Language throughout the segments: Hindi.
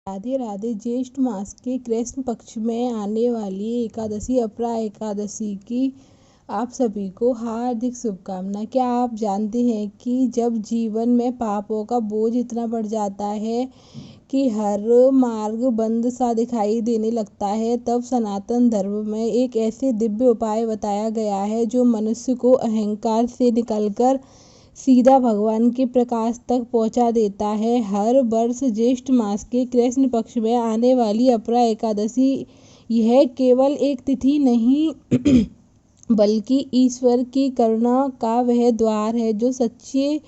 राधे राधे। ज्येष्ठ मास के कृष्ण पक्ष में आने वाली एकादशी अपरा एकादशी की आप सभी को हार्दिक शुभकामनाएं। क्या आप जानते हैं कि जब जीवन में पापों का बोझ इतना बढ़ जाता है कि हर मार्ग बंद सा दिखाई देने लगता है, तब सनातन धर्म में एक ऐसे दिव्य उपाय बताया गया है जो मनुष्य को अहंकार से निकलकर सीधा भगवान के प्रकाश तक पहुंचा देता है। हर वर्ष ज्येष्ठ मास के कृष्ण पक्ष में आने वाली अपरा एकादशी यह केवल एक तिथि नहीं बल्कि ईश्वर की करुणा का वह द्वार है जो सच्चे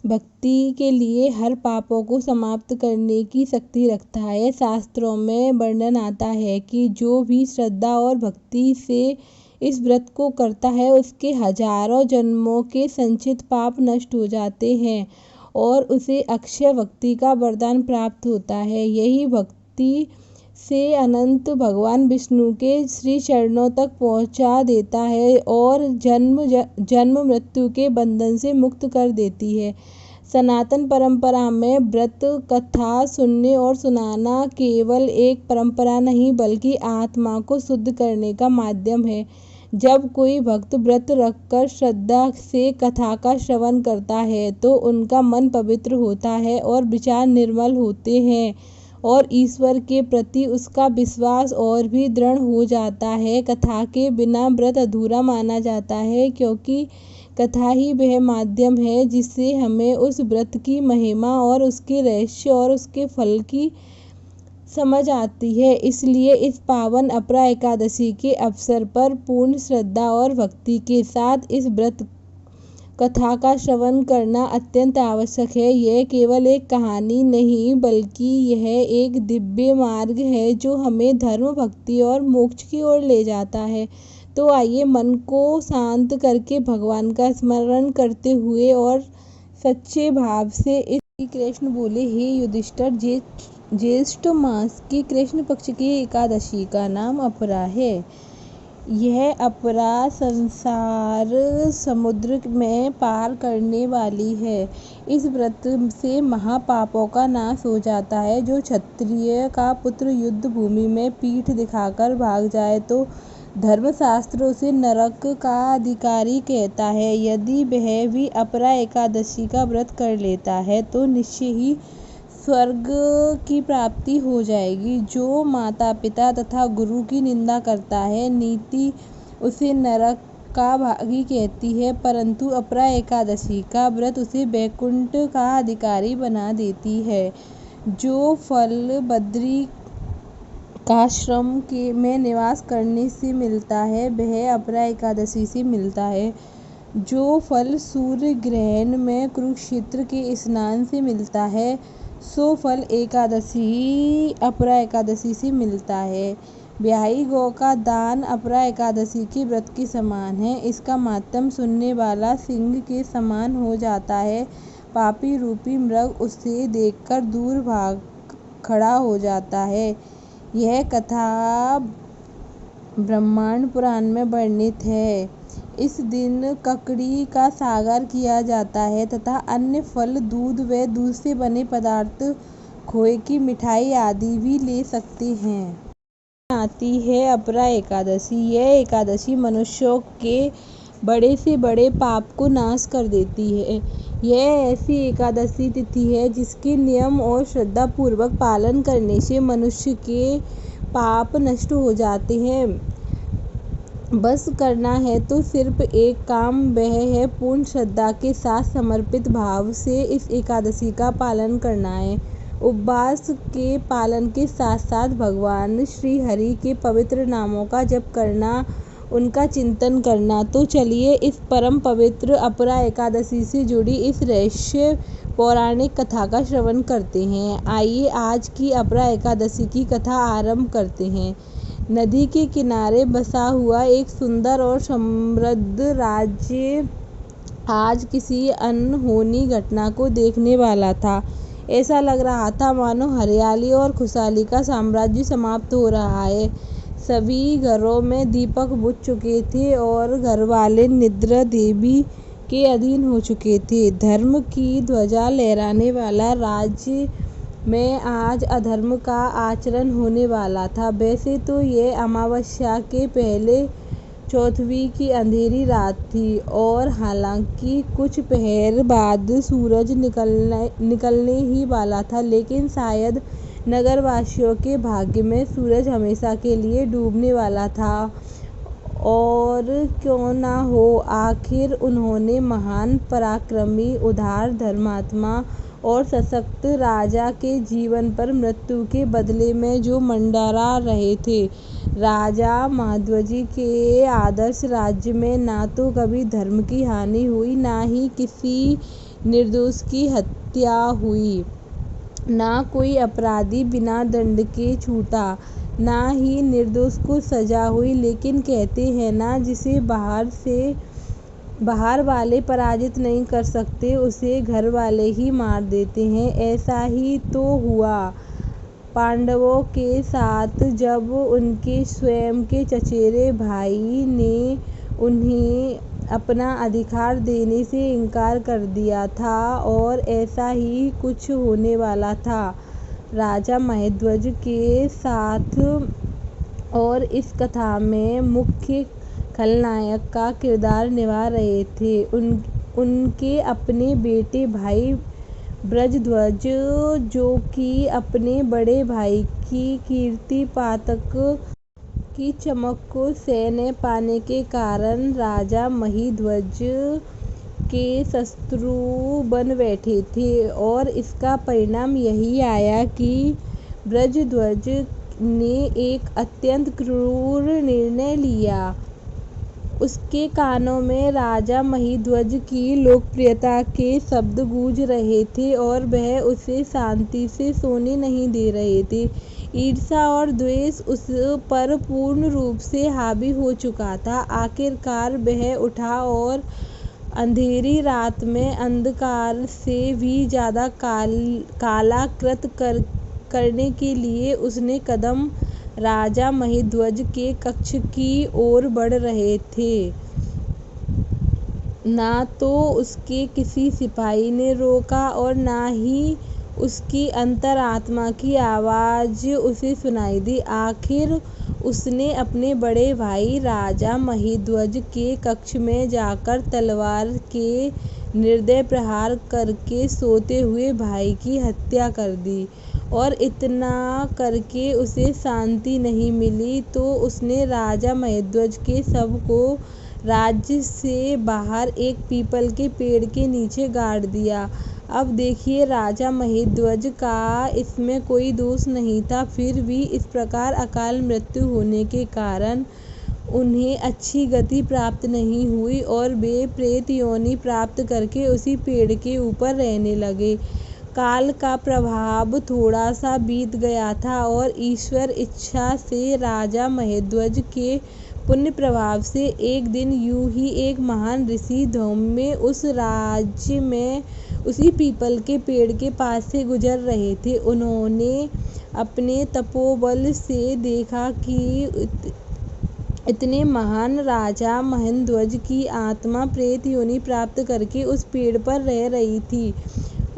भक्ति के लिए हर पापों को समाप्त करने की शक्ति रखता है। शास्त्रों में वर्णन आता है कि जो भी श्रद्धा और भक्ति से इस व्रत को करता है उसके हजारों जन्मों के संचित पाप नष्ट हो जाते हैं और उसे अक्षय भक्ति का वरदान प्राप्त होता है। यही भक्ति से अनंत भगवान विष्णु के श्री चरणों तक पहुंचा देता है और जन्म मृत्यु के बंधन से मुक्त कर देती है। सनातन परंपरा में व्रत कथा सुनने और सुनाना केवल एक परंपरा नहीं बल्कि आत्मा को शुद्ध करने का माध्यम है। जब कोई भक्त व्रत रखकर श्रद्धा से कथा का श्रवण करता है तो उनका मन पवित्र होता है और विचार निर्मल होते हैं और ईश्वर के प्रति उसका विश्वास और भी दृढ़ हो जाता है। कथा के बिना व्रत अधूरा माना जाता है क्योंकि कथा ही वह माध्यम है जिससे हमें उस व्रत की महिमा और उसके रहस्य और उसके फल की समझ आती है। इसलिए इस पावन अपरा एकादशी के अवसर पर पूर्ण श्रद्धा और भक्ति के साथ इस व्रत कथा का श्रवण करना अत्यंत आवश्यक है। यह केवल एक कहानी नहीं बल्कि यह एक दिव्य मार्ग है जो हमें धर्म भक्ति और मोक्ष की ओर ले जाता है। तो आइए मन को शांत करके भगवान का स्मरण करते हुए और सच्चे भाव से श्री कृष्ण बोले, हे युधिष्ठिर, ज्येष्ठ मास की कृष्ण पक्ष की एकादशी का नाम अपरा है। यह अपरा संसार समुद्र में पार करने वाली है। इस व्रत से महापापों का नाश हो जाता है। जो क्षत्रिय का पुत्र युद्ध भूमि में पीठ दिखाकर भाग जाए तो धर्मशास्त्र उसे नरक का अधिकारी कहता है। यदि वह भी अपरा एकादशी का व्रत कर लेता है तो निश्चय ही स्वर्ग की प्राप्ति हो जाएगी। जो माता पिता तथा गुरु की निंदा करता है, नीति उसे नरक का भागी कहती है, परंतु अपरा एकादशी का व्रत उसे वैकुंठ का अधिकारी बना देती है। जो फल बद्री काश्रम में निवास करने से मिलता है वह अपरा एकादशी से मिलता है। जो फल सूर्य ग्रहण में कुरुक्षेत्र के स्नान से मिलता है सो फल अपरा एकादशी से मिलता है। ब्याही गौ का दान अपरा एकादशी के व्रत के समान है। इसका मातम सुनने वाला सिंह के समान हो जाता है। पापी रूपी मृग उसे देखकर दूर भाग खड़ा हो जाता है। यह कथा ब्रह्मांड पुराण में वर्णित है। इस दिन ककड़ी का सागर किया जाता है तथा अन्य फल, दूध व दूध से बने पदार्थ, खोए की मिठाई आदि भी ले सकते हैं। आती है अपरा एकादशी। यह एकादशी मनुष्यों के बड़े से बड़े पाप को नाश कर देती है। यह ऐसी एकादशी तिथि है जिसके नियम और श्रद्धा पूर्वक पालन करने से मनुष्य के पाप नष्ट हो जाते हैं। बस करना है तो सिर्फ एक काम, वह है पूर्ण श्रद्धा के साथ समर्पित भाव से इस एकादशी का पालन करना है। उपवास के पालन के साथ साथ भगवान श्री हरि के पवित्र नामों का जप करना, उनका चिंतन करना। तो चलिए इस परम पवित्र अपरा एकादशी से जुड़ी इस रहस्य पौराणिक कथा का श्रवण करते हैं। आइए आज की अपरा एकादशी की कथा आरंभ करते हैं। नदी के किनारे बसा हुआ एक सुंदर और समृद्ध राज्य आज किसी अनहोनी घटना को देखने वाला था। ऐसा लग रहा था मानो हरियाली और खुशहाली का साम्राज्य समाप्त हो रहा है। सभी घरों में दीपक बुझ चुके थे और घरवाले निद्रा देवी के अधीन हो चुके थे। धर्म की ध्वजा लहराने वाला राज्य में आज अधर्म का आचरण होने वाला था। वैसे तो ये अमावस्या के पहले चौथवी की अंधेरी रात थी और हालांकि कुछ पहर बाद सूरज निकलने ही वाला था, लेकिन शायद नगरवासियों के भाग्य में सूरज हमेशा के लिए डूबने वाला था। और क्यों ना हो, आखिर उन्होंने महान पराक्रमी, उदार, धर्मात्मा और सशक्त राजा के जीवन पर मृत्यु के बदले में जो मंडरा रहे थे। राजा महाध्वज के आदर्श राज्य में ना तो कभी धर्म की हानि हुई, ना ही किसी निर्दोष की हत्या हुई, ना कोई अपराधी बिना दंड के छूटा, ना ही निर्दोष को सजा हुई। लेकिन कहते हैं ना, जिसे बाहर वाले पराजित नहीं कर सकते, उसे घर वाले ही मार देते हैं। ऐसा ही तो हुआ पांडवों के साथ, जब उनके स्वयं के चचेरे भाई ने उन्हें अपना अधिकार देने से इनकार कर दिया था, और ऐसा ही कुछ होने वाला था राजा महाध्वज के साथ। और इस कथा में मुख्य खलनायक का किरदार निभा रहे थे उनके अपने बेटे भाई ब्रजध्वज, जो कि अपने बड़े भाई की कीर्ति पातक की चमक को सह न पाने के कारण राजा महिध्वज के शत्रु बन बैठे थे। और इसका परिणाम यही आया कि ब्रजध्वज ने एक अत्यंत क्रूर निर्णय लिया। उसके कानों में राजा महिध्वज की लोकप्रियता के शब्द गूंज रहे थे और वह उसे शांति से सोने नहीं दे रहे थे। ईर्ष्या और द्वेष उस पर पूर्ण रूप से हावी हो चुका था। आखिरकार वह उठा और अंधेरी रात में अंधकार से भी ज्यादा कालाकृत करने के लिए उसने कदम राजा महिध्वज के कक्ष की ओर बढ़ रहे थे। ना तो उसके किसी सिपाही ने रोका और ना ही उसकी अंतरात्मा की आवाज उसे सुनाई दी। आखिर उसने अपने बड़े भाई राजा महिध्वज के कक्ष में जाकर तलवार के निर्दय प्रहार करके सोते हुए भाई की हत्या कर दी। और इतना करके उसे शांति नहीं मिली तो उसने राजा महिध्वज के शव को राज्य से बाहर एक पीपल के पेड़ के नीचे गाड़ दिया। अब देखिए, राजा महिध्वज का इसमें कोई दोष नहीं था, फिर भी इस प्रकार अकाल मृत्यु होने के कारण उन्हें अच्छी गति प्राप्त नहीं हुई और वे प्रेत योनि प्राप्त करके उसी पेड़ के ऊपर रहने लगे। काल का प्रभाव थोड़ा सा बीत गया था और ईश्वर इच्छा से राजा महिध्वज के पुण्य प्रभाव से एक दिन यूं ही एक महान ऋषि धौम्य उस राज्य में उसी पीपल के पेड़ के पास से गुजर रहे थे। उन्होंने अपने तपोबल से देखा कि इतने महान राजा महिध्वज की आत्मा प्रेत योनि प्राप्त करके उस पेड़ पर रह रही थी।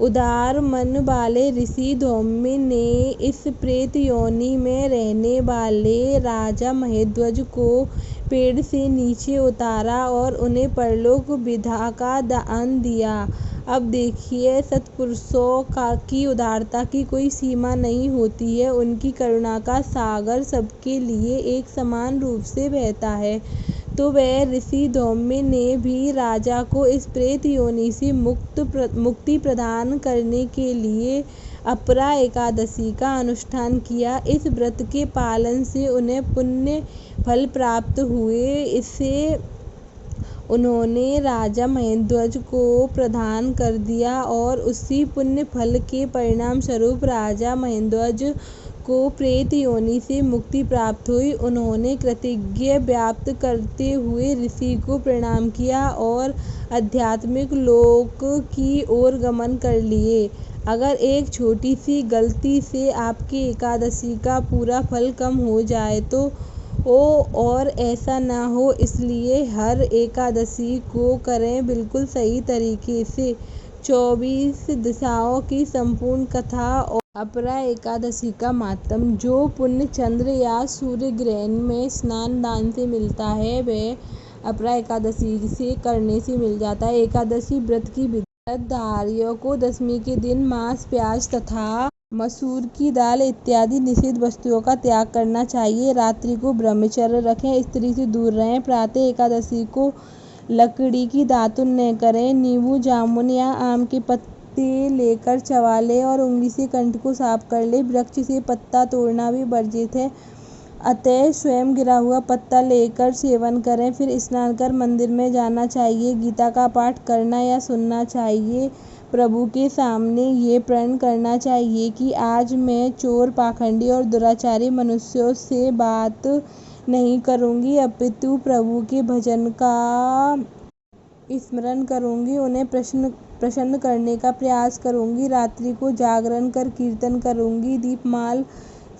उदार मन वाले ऋषि धौम्य ने इस प्रेत योनि में रहने वाले राजा महिध्वज को पेड़ से नीचे उतारा और उन्हें परलोक विद्या का दान दिया। अब देखिए, सत्पुरुषों की उदारता की कोई सीमा नहीं होती है। उनकी करुणा का सागर सबके लिए एक समान रूप से बहता है। तो वह ऋषि धौम्य ने भी राजा को इस प्रेत योनि से मुक्ति प्रदान करने के लिए अपरा एकादशी का अनुष्ठान किया। इस व्रत के पालन से उन्हें पुण्य फल प्राप्त हुए। इसे उन्होंने राजा महिध्वज को प्रदान कर दिया और उसी पुण्य फल के परिणाम स्वरूप राजा महिध्वज को प्रेत योनि से मुक्ति प्राप्त हुई। उन्होंने कृतज्ञता व्यक्त करते हुए ऋषि को प्रणाम किया और आध्यात्मिक लोक की ओर गमन कर लिए। अगर एक छोटी सी गलती से आपकी एकादशी का पूरा फल कम हो जाए तो और ऐसा ना हो, इसलिए हर एकादशी को करें बिल्कुल सही तरीके से। 24 दिशाओं की संपूर्ण कथा और अपरा एकादशी का मातम। जो पुण्य चंद्र या सूर्य ग्रहण में स्नान दान से मिलता है वह अपरा एकादशी से करने से मिल जाता है। एकादशी व्रत की विधि। व्रतधारियों को दशमी के दिन मांस, प्याज तथा मसूर की दाल इत्यादि निषिद्ध वस्तुओं का त्याग करना चाहिए। रात्रि को ब्रह्मचर्य रखें, स्त्री से दूर रहें। प्रातः एकादशी को लकड़ी की दातुन न करें। नींबू, जामुन या आम के पत्ते लेकर चबा लें और उंगली से कंठ को साफ कर लें। वृक्ष से पत्ता तोड़ना भी वर्जित है, अतः स्वयं गिरा हुआ पत्ता लेकर सेवन करें। फिर स्नान कर मंदिर में जाना चाहिए। गीता का पाठ करना या सुनना चाहिए। प्रभु के सामने ये प्रण करना चाहिए कि आज मैं चोर, पाखंडी और दुराचारी मनुष्यों से बात नहीं करूंगी, अपितु प्रभु के भजन का स्मरण करूंगी, उन्हें प्रसन्न करने का प्रयास करूंगी। रात्रि को जागरण कर कीर्तन करूंगी। दीपमाल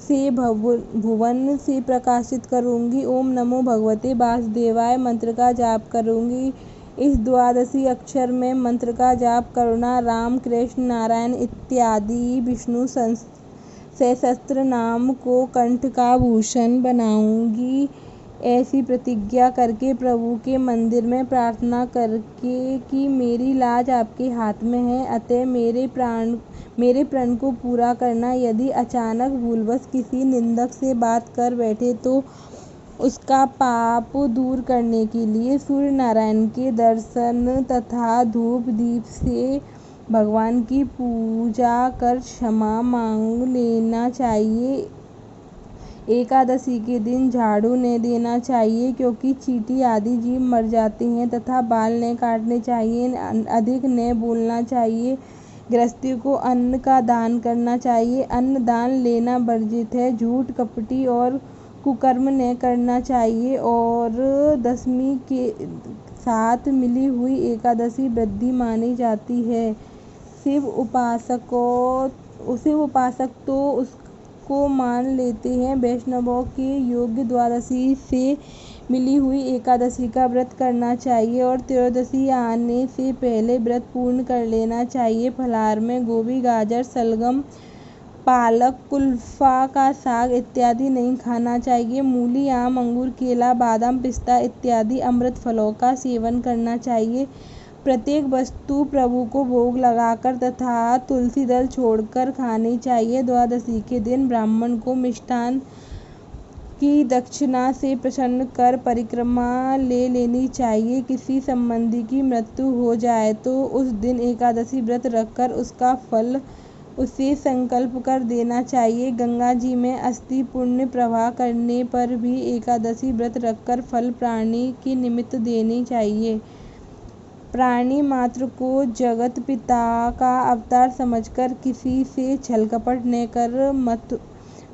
से भुवन से प्रकाशित करूंगी। ओम नमो भगवते वासुदेवाय मंत्र का जाप करूंगी। इस द्वादशी अक्षर में मंत्र का जाप करना राम, कृष्ण, नारायण इत्यादि विष्णु सहस्त्र नाम को कंठ का भूषण बनाऊंगी। ऐसी प्रतिज्ञा करके प्रभु के मंदिर में प्रार्थना करके कि मेरी लाज आपके हाथ में है, अतः मेरे प्रण को पूरा करना। यदि अचानक भूलवश किसी निंदक से बात कर बैठे तो उसका पाप दूर करने के लिए सूर्य नारायण के दर्शन तथा धूप दीप से भगवान की पूजा कर क्षमा मांग लेना चाहिए। एकादशी के दिन झाड़ू न देना चाहिए, क्योंकि चींटी आदि जीव मर जाते हैं, तथा बाल न काटने चाहिए, अधिक न बोलना चाहिए। गृहस्थी को अन्न का दान करना चाहिए। अन्न दान लेना वर्जित है। झूठ, कपटी और कुकर्म न करना चाहिए। और दशमी के साथ मिली हुई एकादशी वृद्धि मानी जाती है। शिव उपासक तो उसको मान लेते हैं। वैष्णवों के योग्य द्वादशी से मिली हुई एकादशी का व्रत करना चाहिए और त्रयोदशी आने से पहले व्रत पूर्ण कर लेना चाहिए। फलाहार में गोभी, गाजर, शलगम, पालक, कुल्फा का साग इत्यादि नहीं खाना चाहिए। मूली, आम, अंगूर, केला, बादाम, पिस्ता इत्यादि अमृत फलों का सेवन करना चाहिए। प्रत्येक वस्तु प्रभु को भोग लगाकर तथा तुलसी दल छोड़कर खानी चाहिए। द्वादशी के दिन ब्राह्मण को मिष्टान की दक्षिणा से प्रसन्न कर परिक्रमा ले लेनी चाहिए। किसी संबंधी की मृत्यु हो जाए तो उस दिन एकादशी व्रत रखकर उसका फल उसे संकल्प कर देना चाहिए। गंगा जी में अस्थि पुण्य प्रवाह करने पर भी एकादशी व्रत रखकर फल प्राणी के निमित्त देनी चाहिए। प्राणी मात्र को जगत पिता का अवतार समझकर किसी से छल कपट न कर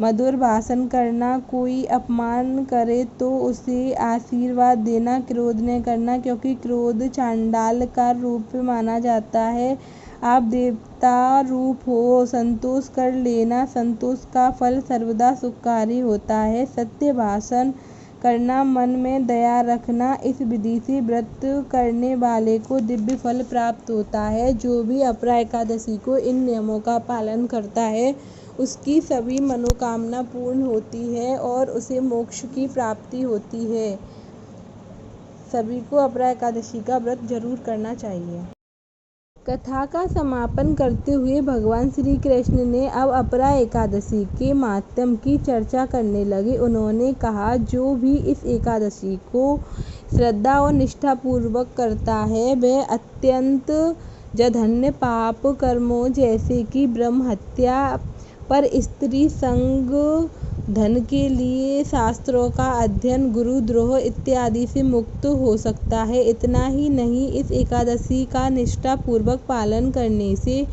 मधुर भाषण करना। कोई अपमान करे तो उसे आशीर्वाद देना। क्रोध न करना, क्योंकि क्रोध चांडाल का रूप माना जाता है। आप देवता रूप हो। संतोष कर लेना, संतोष का फल सर्वदा सुखकारी होता है। सत्य भाषण करना, मन में दया रखना, इस विधि से व्रत करने वाले को दिव्य फल प्राप्त होता है। जो भी अपरा एकादशी को इन नियमों का पालन करता है उसकी सभी मनोकामना पूर्ण होती है और उसे मोक्ष की प्राप्ति होती है। सभी को अपरा एकादशी का व्रत जरूर करना चाहिए। कथा का समापन करते हुए भगवान श्री कृष्ण ने अब अपरा एकादशी के मातम की चर्चा करने लगे। उन्होंने कहा, जो भी इस एकादशी को श्रद्धा और निष्ठा पूर्वक करता है वह अत्यंत जघन्य पाप कर्मों जैसे कि ब्रह्म हत्या, पर स्त्री संग, धन के लिए शास्त्रों का अध्ययन, गुरुद्रोह इत्यादि से मुक्त हो सकता है। इतना ही नहीं, इस एकादशी का निष्ठा पूर्वक पालन करने से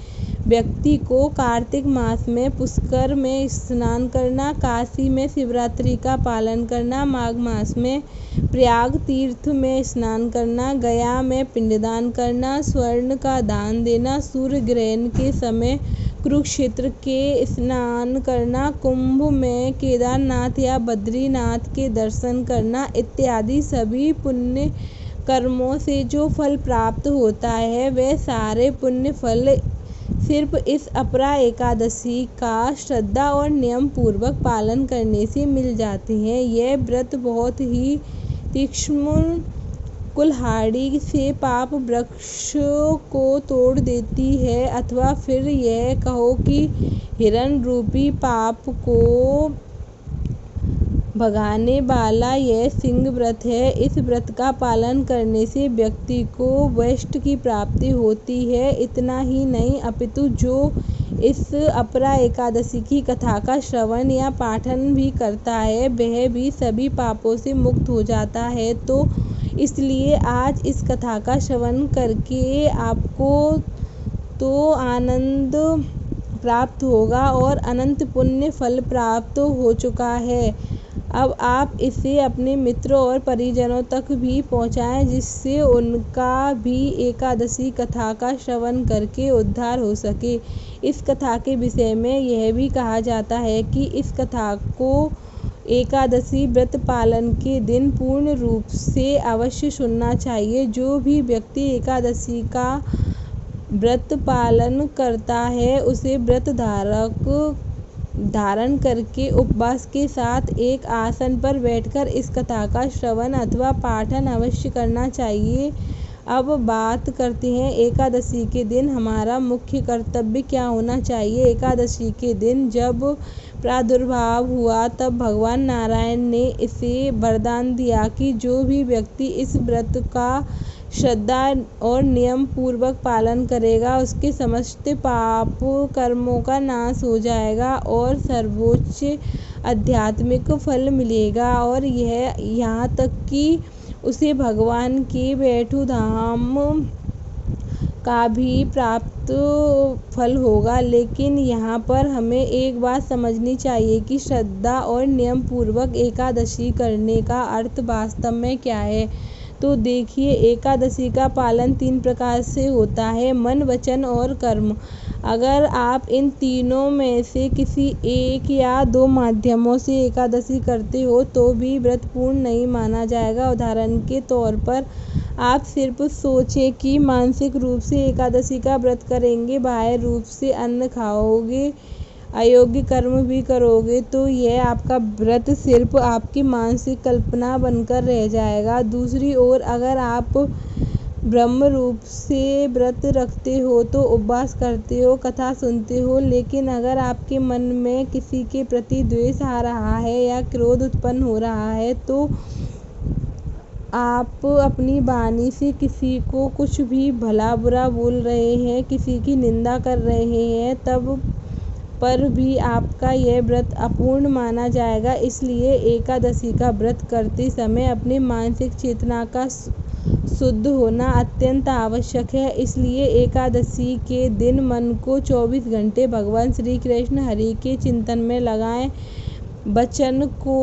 व्यक्ति को कार्तिक मास में पुष्कर में स्नान करना, काशी में शिवरात्रि का पालन करना, माघ मास में प्रयाग तीर्थ में स्नान करना, गया में पिंडदान करना, स्वर्ण का दान देना, सूर्य ग्रहण के समय कुरुक्षेत्र के स्नान करना, कुंभ में केदारनाथ या बद्रीनाथ के दर्शन करना इत्यादि सभी पुण्य कर्मों से जो फल प्राप्त होता है वह सारे पुण्य फल सिर्फ इस अपरा एकादशी का श्रद्धा और नियम पूर्वक पालन करने से मिल जाते हैं। यह व्रत बहुत ही तीक्ष्ण कुल्हाड़ी से पाप वृक्ष को तोड़ देती है, अथवा फिर यह कहो कि हिरण रूपी पाप को भगाने वाला यह सिंह व्रत है। इस व्रत का पालन करने से व्यक्ति को वैष्ट की प्राप्ति होती है। इतना ही नहीं, अपितु जो इस अपरा एकादशी की कथा का श्रवण या पाठन भी करता है वह भी सभी पापों से मुक्त हो जाता है। तो इसलिए आज इस कथा का श्रवण करके आपको तो आनंद प्राप्त होगा और अनंत पुण्य फल प्राप्त हो चुका है। अब आप इसे अपने मित्रों और परिजनों तक भी पहुंचाएं, जिससे उनका भी एकादशी कथा का श्रवण करके उद्धार हो सके। इस कथा के विषय में यह भी कहा जाता है कि इस कथा को एकादशी व्रत पालन के दिन पूर्ण रूप से अवश्य सुनना चाहिए। जो भी व्यक्ति एकादशी का व्रत पालन करता है उसे व्रत धारण करके उपवास के साथ एक आसन पर बैठकर इस कथा का श्रवण अथवा पाठन अवश्य करना चाहिए। अब बात करते हैं एकादशी के दिन हमारा मुख्य कर्तव्य क्या होना चाहिए। एकादशी के दिन जब प्रादुर्भाव हुआ तब भगवान नारायण ने इसे वरदान दिया कि जो भी व्यक्ति इस व्रत का श्रद्धा और नियम पूर्वक पालन करेगा उसके समस्त पाप कर्मों का नाश हो जाएगा और सर्वोच्च आध्यात्मिक फल मिलेगा, और यह यहाँ तक कि उसे भगवान के बैठू धाम का भी प्राप्त फल होगा। लेकिन यहाँ पर हमें एक बात समझनी चाहिए कि श्रद्धा और नियम पूर्वक एकादशी करने का अर्थ वास्तव में क्या है। तो देखिए, एकादशी का पालन 3 प्रकार से होता है, मन, वचन और कर्म। अगर आप इन तीनों में से किसी एक या 2 माध्यमों से एकादशी करते हो तो भी व्रत पूर्ण नहीं माना जाएगा। उदाहरण के तौर पर आप सिर्फ सोचें कि मानसिक रूप से एकादशी का व्रत करेंगे, बाह्य रूप से अन्न खाओगे, अयोग्य कर्म भी करोगे, तो यह आपका व्रत सिर्फ आपकी मानसिक कल्पना बनकर रह जाएगा। दूसरी ओर अगर आप ब्रह्म रूप से व्रत रखते हो तो उपवास करते हो, कथा सुनते हो, लेकिन अगर आपके मन में किसी के प्रति द्वेष आ रहा है या क्रोध उत्पन्न हो रहा है, तो आप अपनी वाणी से किसी को कुछ भी भला बुरा बोल रहे हैं, किसी की निंदा कर रहे हैं, तब पर भी आपका यह व्रत अपूर्ण माना जाएगा। इसलिए एकादशी का व्रत करते समय अपनी मानसिक चेतना का शुद्ध होना अत्यंत आवश्यक है। इसलिए एकादशी के दिन मन को 24 घंटे भगवान श्री कृष्ण हरि के चिंतन में लगाएं, वचन को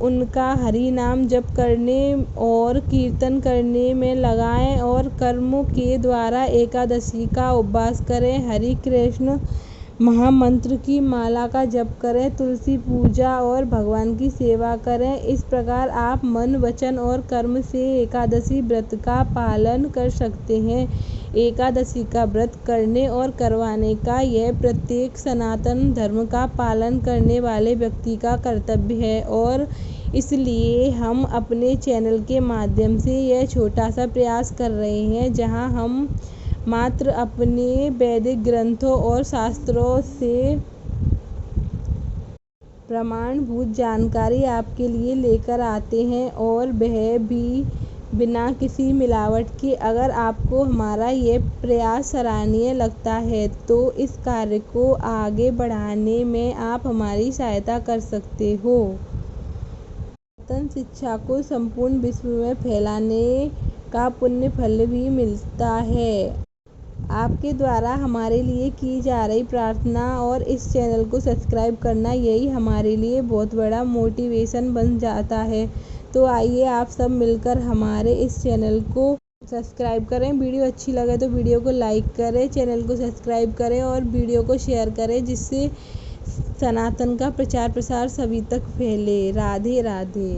उनका हरि नाम जप करने और कीर्तन करने में लगाएं और कर्मों के द्वारा एकादशी का उपवास करें। हरि कृष्ण महामंत्र की माला का जप करें, तुलसी पूजा और भगवान की सेवा करें। इस प्रकार आप मन, वचन और कर्म से एकादशी व्रत का पालन कर सकते हैं। एकादशी का व्रत करने और करवाने का यह प्रत्येक सनातन धर्म का पालन करने वाले व्यक्ति का कर्तव्य है, और इसलिए हम अपने चैनल के माध्यम से यह छोटा सा प्रयास कर रहे हैं, जहां हम मात्र अपने वैदिक ग्रंथों और शास्त्रों से प्रमाणभूत जानकारी आपके लिए लेकर आते हैं, और वह भी बिना किसी मिलावट के। अगर आपको हमारा ये प्रयास सराहनीय लगता है तो इस कार्य को आगे बढ़ाने में आप हमारी सहायता कर सकते हो। सनातन शिक्षा को संपूर्ण विश्व में फैलाने का पुण्य फल भी मिलता है। आपके द्वारा हमारे लिए की जा रही प्रार्थना और इस चैनल को सब्सक्राइब करना, यही हमारे लिए बहुत बड़ा मोटिवेशन बन जाता है। तो आइए आप सब मिलकर हमारे इस चैनल को सब्सक्राइब करें। वीडियो अच्छी लगे तो वीडियो को लाइक करें, चैनल को सब्सक्राइब करें और वीडियो को शेयर करें, जिससे सनातन का प्रचार प्रसार सभी तक फैले। राधे राधे।